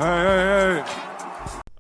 Hey.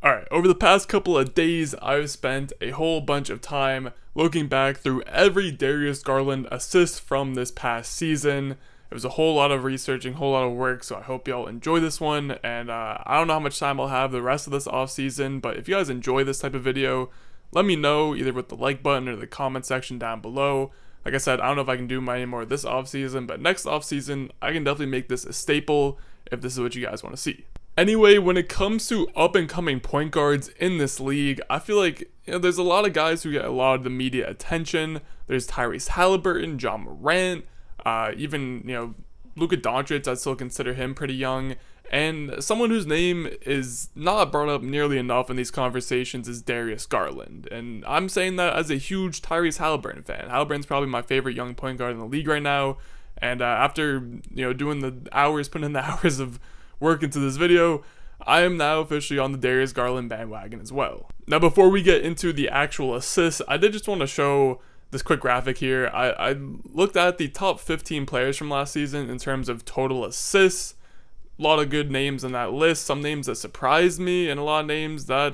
Alright, over the past couple of days, I've spent a whole bunch of time looking back through every Darius Garland assist from this past season. It was a whole lot of researching, a whole lot of work, so I hope y'all enjoy this one. And I don't know how much time I'll have the rest of this offseason, but if you guys enjoy this type of video, let me know either with the like button or the comment section down below. Like I said, I don't know if I can do any more this offseason, but next offseason, I can definitely make this a staple if this is what you guys want to see. Anyway, when it comes to up-and-coming point guards in this league, I feel like there's a lot of guys who get a lot of the media attention. There's Tyrese Halliburton, John Morant, even Luka Doncic. I'd still consider him pretty young. And someone whose name is not brought up nearly enough in these conversations is Darius Garland. And I'm saying that as a huge Tyrese Halliburton fan. Halliburton's probably my favorite young point guard in the league right now. And after doing the hours, putting in the hours of work into this video, I am now officially on the Darius Garland bandwagon as well. Now, before we get into the actual assists, I did just want to show this quick graphic here. I looked at the top 15 players from last season in terms of total assists. A lot of good names on that list. Some names that surprised me, and a lot of names that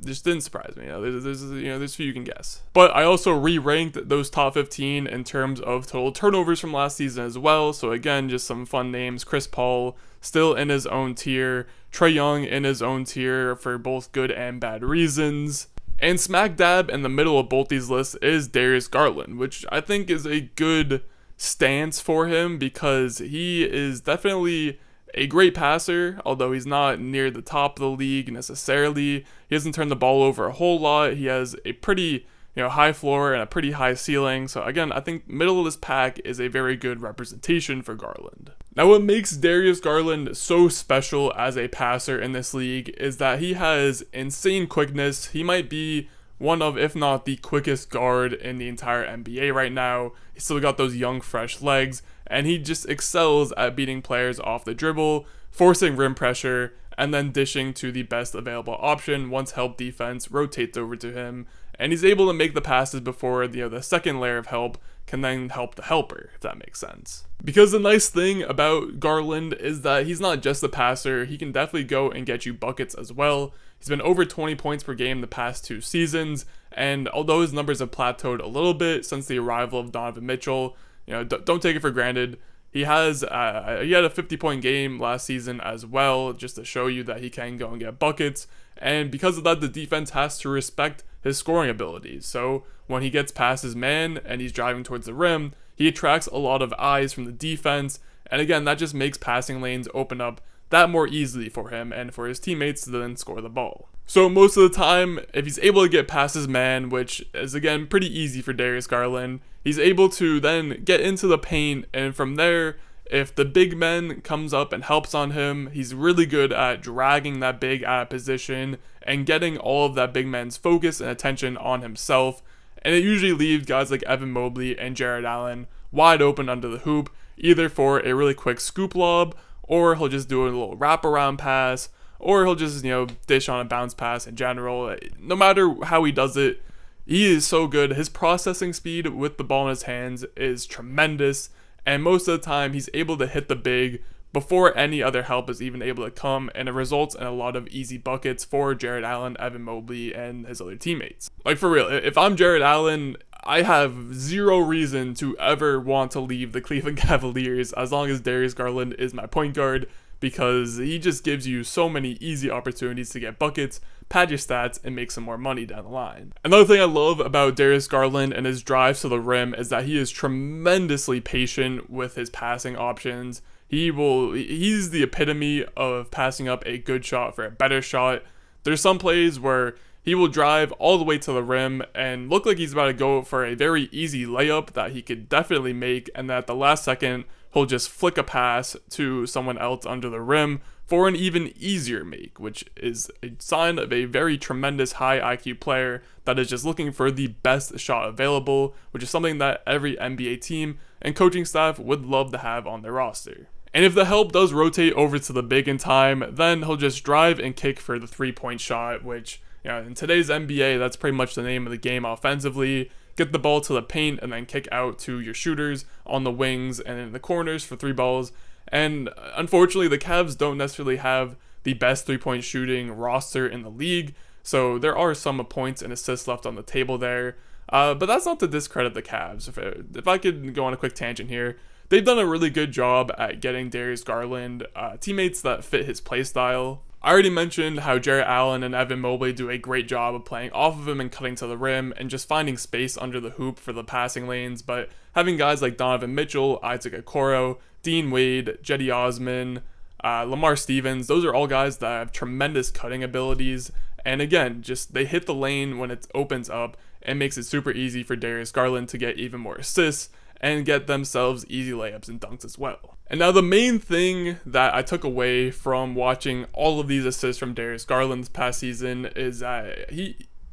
just didn't surprise me. There's a few you can guess. But I also re-ranked those top 15 in terms of total turnovers from last season as well. So again, just some fun names. Chris Paul still in his own tier. Trae Young in his own tier for both good and bad reasons. And smack dab in the middle of both these lists is Darius Garland, which I think is a good stance for him because he is definitely a great passer, although he's not near the top of the league necessarily. He doesn't turn the ball over a whole lot. He has a pretty high floor and a pretty high ceiling. So again, I think middle of this pack is a very good representation for Garland. Now, what makes Darius Garland so special as a passer in this league is that he has insane quickness. He might be one of, if not the quickest guard in the entire NBA right now. He's still got those young, fresh legs, and he just excels at beating players off the dribble, forcing rim pressure, and then dishing to the best available option once help defense rotates over to him. And he's able to make the passes before the second layer of help can then help the helper, if that makes sense. Because the nice thing about Garland is that he's not just a passer, he can definitely go and get you buckets as well. He's been over 20 points per game the past 2 seasons, and although his numbers have plateaued a little bit since the arrival of Donovan Mitchell, don't take it for granted. He had a 50-point game last season as well, just to show you that he can go and get buckets. And because of that, the defense has to respect his scoring abilities. So when he gets past his man and he's driving towards the rim, he attracts a lot of eyes from the defense. And again, that just makes passing lanes open up that more easily for him and for his teammates to then score the ball. So most of the time, if he's able to get past his man, which is again pretty easy for Darius Garland, he's able to then get into the paint, and from there, if the big man comes up and helps on him, he's really good at dragging that big out of position and getting all of that big man's focus and attention on himself. And it usually leaves guys like Evan Mobley and Jared Allen wide open under the hoop, either for a really quick scoop lob, or he'll just do a little wraparound pass, or he'll just, dish on a bounce pass in general. No matter how he does it, he is so good. His processing speed with the ball in his hands is tremendous, and most of the time he's able to hit the big before any other help is even able to come, and it results in a lot of easy buckets for Jared Allen, Evan Mobley, and his other teammates. Like, for real, if I'm Jared Allen, I have zero reason to ever want to leave the Cleveland Cavaliers as long as Darius Garland is my point guard, because he just gives you so many easy opportunities to get buckets, pad your stats, and make some more money down the line. Another thing I love about Darius Garland and his drives to the rim is that he is tremendously patient with his passing options. He's the epitome of passing up a good shot for a better shot. There's some plays where he will drive all the way to the rim and look like he's about to go for a very easy layup that he could definitely make, and that at the last second, he'll just flick a pass to someone else under the rim for an even easier make, which is a sign of a very tremendous high IQ player that is just looking for the best shot available, which is something that every NBA team and coaching staff would love to have on their roster. And if the help does rotate over to the big in time, then he'll just drive and kick for the 3-point shot, which, in today's NBA, that's pretty much the name of the game offensively. Get the ball to the paint and then kick out to your shooters on the wings and in the corners for 3 balls. And unfortunately, the Cavs don't necessarily have the best 3-point shooting roster in the league. So there are some points and assists left on the table there. But that's not to discredit the Cavs. If I could go on a quick tangent here, they've done a really good job at getting Darius Garland teammates that fit his playstyle. I already mentioned how Jarrett Allen and Evan Mobley do a great job of playing off of him and cutting to the rim and just finding space under the hoop for the passing lanes, but having guys like Donovan Mitchell, Isaac Okoro, Dean Wade, Cedi Osman, Lamar Stevens, those are all guys that have tremendous cutting abilities, and again, just they hit the lane when it opens up and makes it super easy for Darius Garland to get even more assists and get themselves easy layups and dunks as well. And now the main thing that I took away from watching all of these assists from Darius Garland this past season is that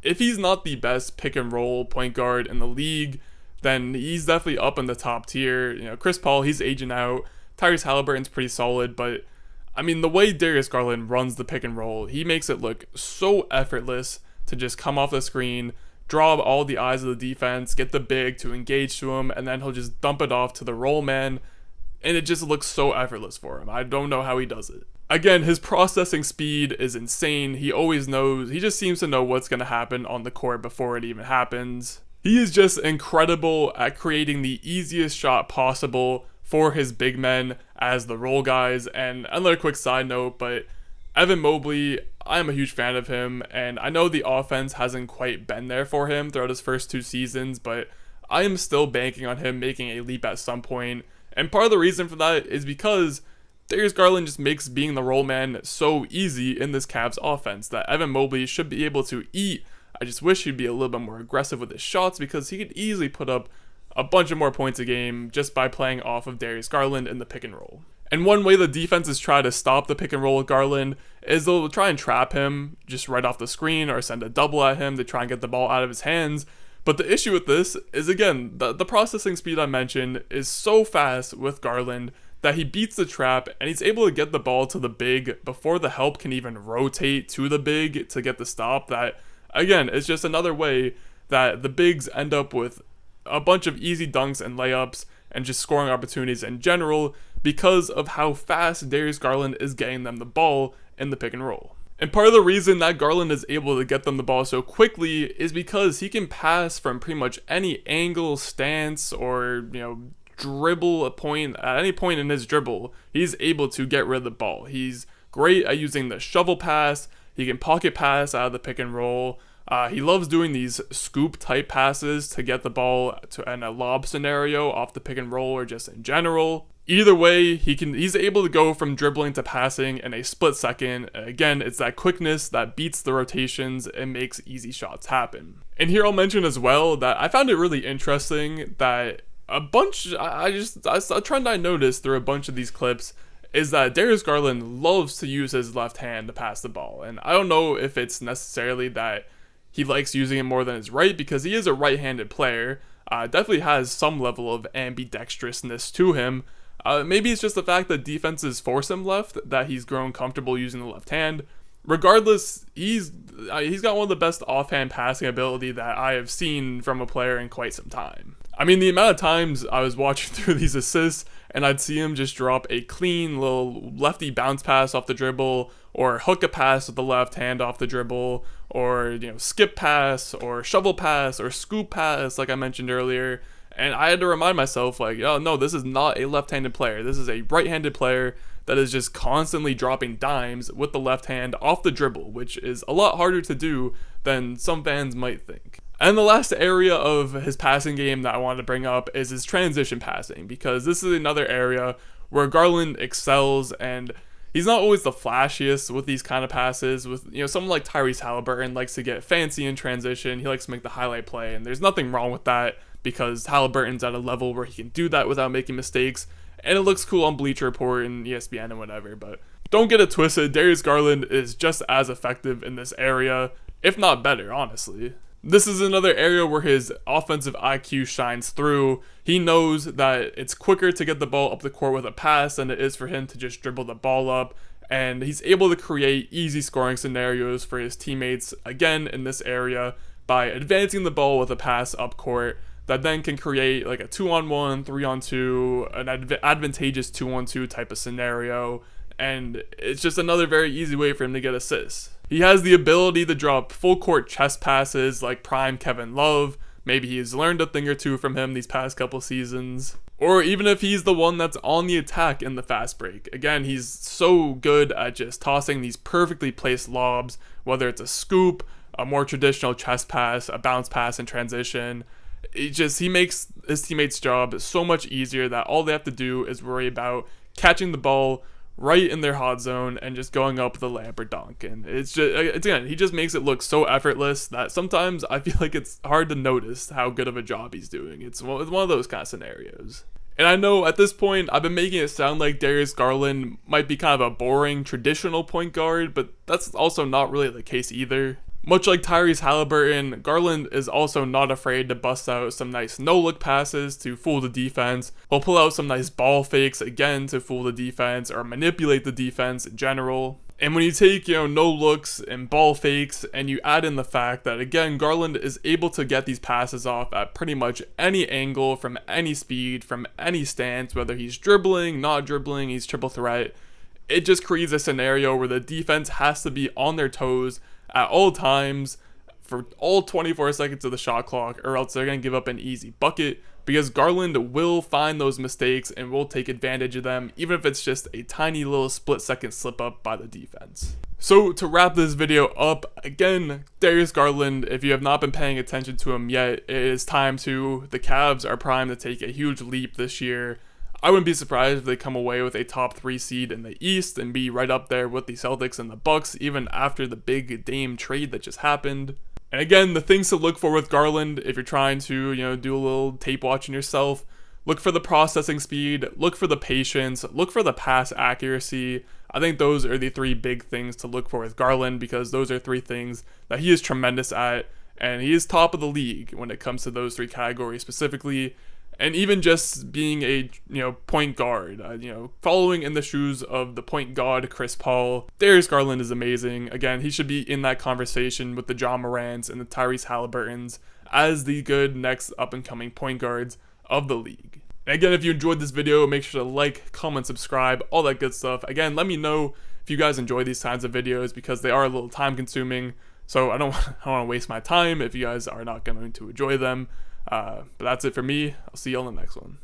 if he's not the best pick and roll point guard in the league, then he's definitely up in the top tier. You know, Chris Paul, he's aging out. Tyrese Halliburton's pretty solid, but I mean, the way Darius Garland runs the pick and roll, he makes it look so effortless to just come off the screen, draw all the eyes of the defense, get the big to engage to him, and then he'll just dump it off to the roll man, and it just looks so effortless for him. I don't know how he does it. Again, his processing speed is insane. He always knows, he just seems to know what's going to happen on the court before it even happens. He is just incredible at creating the easiest shot possible for his big men as the roll guys. And another quick side note, but Evan Mobley, I'm a huge fan of him, and I know the offense hasn't quite been there for him throughout his first 2 seasons, but I am still banking on him making a leap at some point. And part of the reason for that is because Darius Garland just makes being the roll man so easy in this Cavs offense that Evan Mobley should be able to eat. I just wish he'd be a little bit more aggressive with his shots, because he could easily put up a bunch of more points a game just by playing off of Darius Garland in the pick and roll. And one way the defenses try to stop the pick and roll with Garland is they'll try and trap him just right off the screen or send a double at him to try and get the ball out of his hands. But the issue with this is, again, the processing speed I mentioned is so fast with Garland that he beats the trap and he's able to get the ball to the big before the help can even rotate to the big to get the stop. That, again, is just another way that the bigs end up with a bunch of easy dunks and layups and just scoring opportunities in general because of how fast Darius Garland is getting them the ball in the pick and roll. And part of the reason that Garland is able to get them the ball so quickly is because he can pass from pretty much any angle, stance, or, dribble a point. At any point in his dribble, he's able to get rid of the ball. He's great at using the shovel pass. He can pocket pass out of the pick and roll. He loves doing these scoop type passes to get the ball in a lob scenario off the pick and roll or just in general. Either way, he's able to go from dribbling to passing in a split second. Again, it's that quickness that beats the rotations and makes easy shots happen. And here I'll mention as well that I found it really interesting that a trend I noticed through a bunch of these clips is that Darius Garland loves to use his left hand to pass the ball. And I don't know if it's necessarily that he likes using it more than his right, because he is a right-handed player. Definitely has some level of ambidextrousness to him. Maybe it's just the fact that defenses force him left, that he's grown comfortable using the left hand. Regardless, he's got one of the best offhand passing ability that I have seen from a player in quite some time. I mean, the amount of times I was watching through these assists and I'd see him just drop a clean little lefty bounce pass off the dribble, or hook a pass with the left hand off the dribble, or skip pass, or shovel pass, or scoop pass, like I mentioned earlier. And I had to remind myself, oh no, this is not a left-handed player. This is a right-handed player that is just constantly dropping dimes with the left hand off the dribble, which is a lot harder to do than some fans might think. And the last area of his passing game that I wanted to bring up is his transition passing, because this is another area where Garland excels, and he's not always the flashiest with these kind of passes. With someone like Tyrese Halliburton likes to get fancy in transition. He likes to make the highlight play, and there's nothing wrong with that because Halliburton's at a level where he can do that without making mistakes, and it looks cool on Bleacher Report and ESPN and whatever. But don't get it twisted, Darius Garland is just as effective in this area, if not better, honestly. This is another area where his offensive IQ shines through. He knows that it's quicker to get the ball up the court with a pass than it is for him to just dribble the ball up, and he's able to create easy scoring scenarios for his teammates, again, in this area, by advancing the ball with a pass up court that then can create like a 2-on-1, 3-on-2, an advantageous 2-on-2 type of scenario and it's just another very easy way for him to get assists. He has the ability to drop full court chest passes like prime Kevin Love. Maybe he's learned a thing or two from him these past couple seasons. Or even if he's the one that's on the attack in the fast break. Again, he's so good at just tossing these perfectly placed lobs, whether it's a scoop, a more traditional chest pass, a bounce pass in transition. He makes his teammates' job so much easier that all they have to do is worry about catching the ball right in their hot zone and just going up with a layup or dunk. And again, he just makes it look so effortless that sometimes I feel like it's hard to notice how good of a job he's doing. It's one of those kind of scenarios. And I know at this point I've been making it sound like Darius Garland might be kind of a boring traditional point guard, but that's also not really the case either. Much like Tyrese Halliburton, Garland is also not afraid to bust out some nice no-look passes to fool the defense. He'll pull out some nice ball fakes again to fool the defense or manipulate the defense in general. And when you take, no looks and ball fakes and you add in the fact that, again, Garland is able to get these passes off at pretty much any angle, from any speed, from any stance, whether he's dribbling, not dribbling, he's triple threat, it just creates a scenario where the defense has to be on their toes at all times for all 24 seconds of the shot clock, or else they're going to give up an easy bucket, because Garland will find those mistakes and will take advantage of them, even if it's just a tiny little split-second slip-up by the defense. So to wrap this video up, again, Darius Garland, if you have not been paying attention to him yet, it is time to. The Cavs are primed to take a huge leap this year. I wouldn't be surprised if they come away with a top 3 seed in the East and be right up there with the Celtics and the Bucks, even after the big Dame trade that just happened. And again, the things to look for with Garland, if you're trying to, do a little tape watching yourself, look for the processing speed, look for the patience, look for the pass accuracy. I think those are the 3 big things to look for with Garland, because those are 3 things that he is tremendous at, and he is top of the league when it comes to those 3 categories specifically. And even just being a, point guard, following in the shoes of the point guard Chris Paul, Darius Garland is amazing. Again, he should be in that conversation with the John Morants and the Tyrese Halliburtons as the good next up-and-coming point guards of the league. And again, if you enjoyed this video, make sure to like, comment, subscribe, all that good stuff. Again, let me know if you guys enjoy these kinds of videos, because they are a little time-consuming. So I don't want to waste my time if you guys are not going to enjoy them. But that's it for me. I'll see you on the next one.